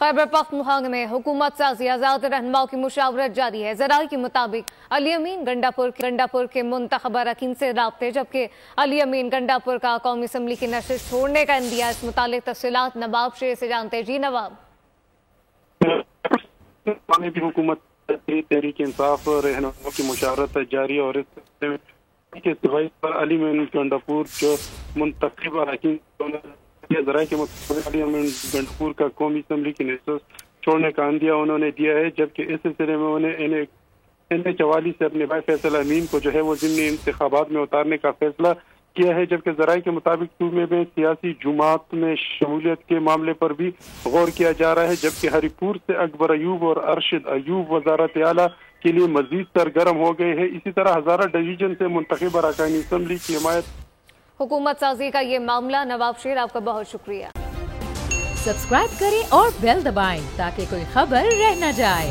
खैबर पख्तूनख्वा में हुकूमत साजी आजाद रहनुमाओं की मुशावरत जारी है। ज़राई के मुताबिक अली अमीन गंडापुर के मुंतखबा अरकान से राब्ते, जबकि अली अमीन गंडापुर का कौमी असम्बली की नशिस्त छोड़ने का इंदिया। इस मुतालिक तफसीलात नवाब शेर से जानते। जी नवाब। हुकूमत तहरीक इंसाफ रहनुमाओं की मुशावरत जारी और इसके सिवाय पर अली अमीन गंडापुर जो मुंतखब अरकान ज़राए के मुताबिक अली अमीन गंडापुर का कौमी असम्बली की नशिस्त छोड़ने का इंदिया उन्होंने दिया है, जबकि इस सिलसिले में उन्हें NH44 से अपने भाई फैसल अमीन को जो है वो ज़िमनी इंतखाबात में उतारने का फैसला किया है। जबकि ज़राए के मुताबिक सूबे में सियासी जुमात में शमूलियत के मामले पर भी गौर किया जा रहा है, जबकि हरिपुर से अकबर अयूब और अरशद अयूब वजारत आला के लिए मजीद सरगर्म हो गए हैं। इसी तरह हज़ारा डिवीजन से मुंतखब अरकान असम्बली की हिमायत हुकूमत साजी का ये मामला। नवाब शेर, आपका बहुत शुक्रिया। सब्सक्राइब करें और बेल दबाएं ताकि कोई खबर रह न जाए।